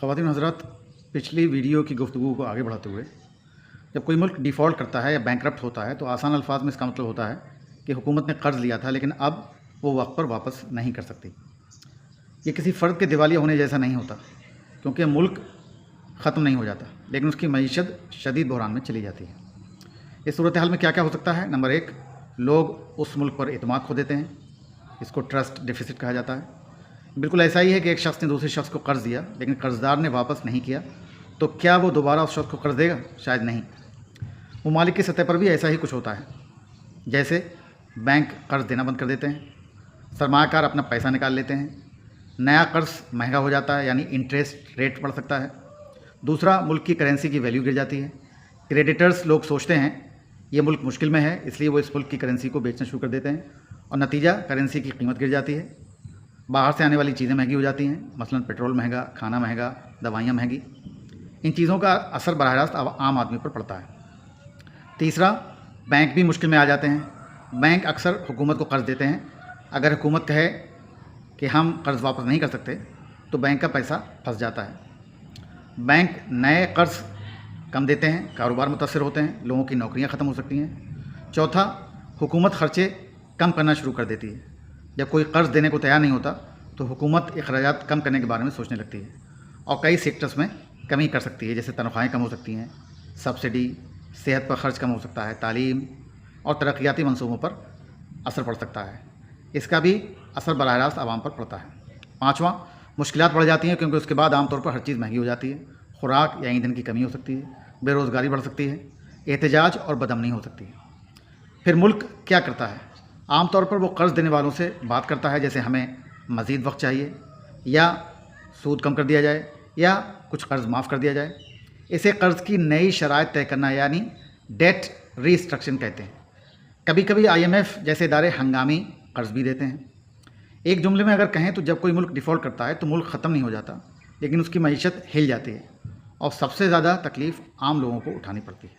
ख़वातीन हज़रात, पिछली वीडियो की गुफ्तगू को आगे बढ़ाते हुए, जब कोई मुल्क डिफ़ॉल्ट करता है या बैंकरप्ट होता है तो आसान अल्फाज में इसका मतलब होता है कि हुकूमत ने कर्ज़ लिया था लेकिन अब वो वक्त पर वापस नहीं कर सकती। ये किसी फ़र्द के दिवालिया होने जैसा नहीं होता, क्योंकि मुल्क ख़त्म नहीं हो जाता लेकिन उसकी मईशत शदीद बहरान में चली जाती है। इस सूरत हाल में क्या क्या हो सकता है? नंबर 1, लोग उस मुल्क पर एतमाद खो देते हैं। इसको ट्रस्ट डेफिसिट कहा जाता है। बिल्कुल ऐसा ही है कि एक शख्स ने दूसरे शख्स को कर्ज़ दिया लेकिन कर्ज़दार ने वापस नहीं किया, तो क्या वो दोबारा उस शख्स को कर्ज़ देगा? शायद नहीं। ममालिक की सतह पर भी ऐसा ही कुछ होता है, जैसे बैंक कर्ज़ देना बंद कर देते हैं, सरमायाकार अपना पैसा निकाल लेते हैं, नया कर्ज़ महंगा हो जाता है यानी इंटरेस्ट रेट बढ़ सकता है। दूसरा, मुल्क की करेंसी की वैल्यू गिर जाती है। क्रेडिटर्स लोग सोचते हैं ये मुल्क मुश्किल में है, इसलिए वो इस मुल्क की करेंसी को बेचना शुरू कर देते हैं और नतीजा करेंसी की कीमत गिर जाती है। बाहर से आने वाली चीज़ें महंगी हो जाती हैं, मसलन पेट्रोल महंगा, खाना महंगा, दवाइयाँ महंगी। इन चीज़ों का असर बराह रास्त आम आदमी पर पड़ता है। तीसरा, बैंक भी मुश्किल में आ जाते हैं। बैंक अक्सर हुकूमत को कर्ज़ देते हैं। अगर हुकूमत कहे कि हम कर्ज़ वापस नहीं कर सकते तो बैंक का पैसा फंस जाता है। बैंक नए कर्ज़ कम देते हैं, कारोबार मुतासर होते हैं, लोगों की नौकरियां ख़त्म हो सकती हैं। चौथा, हुकूमत ख़र्चे कम करना शुरू कर देती है। जब कोई कर्ज़ देने को तैयार नहीं होता तो हुकूमत अखराजात कम करने के बारे में सोचने लगती है और कई सेक्टर्स में कमी कर सकती है, जैसे तनख्वाहें कम हो सकती हैं, सब्सिडी, सेहत पर ख़र्च कम हो सकता है, तालीम और तरक्याती मंसूबों पर असर पड़ सकता है। इसका भी असर बराह रास्त आवाम पर पड़ता है। पाँचवां, मुश्किलात बढ़ जाती हैं क्योंकि उसके बाद आमतौर पर हर चीज़ महंगी हो जाती है। खुराक या ईंधन की कमी हो सकती है, बेरोज़गारी बढ़ सकती है, एहतजाज और बदअमनी हो सकती है। फिर मुल्क क्या करता है? आमतौर पर वो कर्ज़ देने वालों से बात करता है, जैसे हमें मज़ीद वक्त चाहिए, या सूद कम कर दिया जाए, या कुछ कर्ज़ माफ़ कर दिया जाए। इसे कर्ज़ की नई शराइत तय करना यानी डेट रीस्ट्रक्चरिंग कहते हैं। कभी कभी IMF जैसे इदारे हंगामी कर्ज़ भी देते हैं। एक जुमले में अगर कहें तो जब कोई मुल्क डिफ़ॉल्ट करता है तो मुल्क ख़त्म नहीं हो जाता लेकिन उसकी मईशत हिल जाती है और सबसे ज़्यादा तकलीफ़ आम लोगों को उठानी पड़ती है।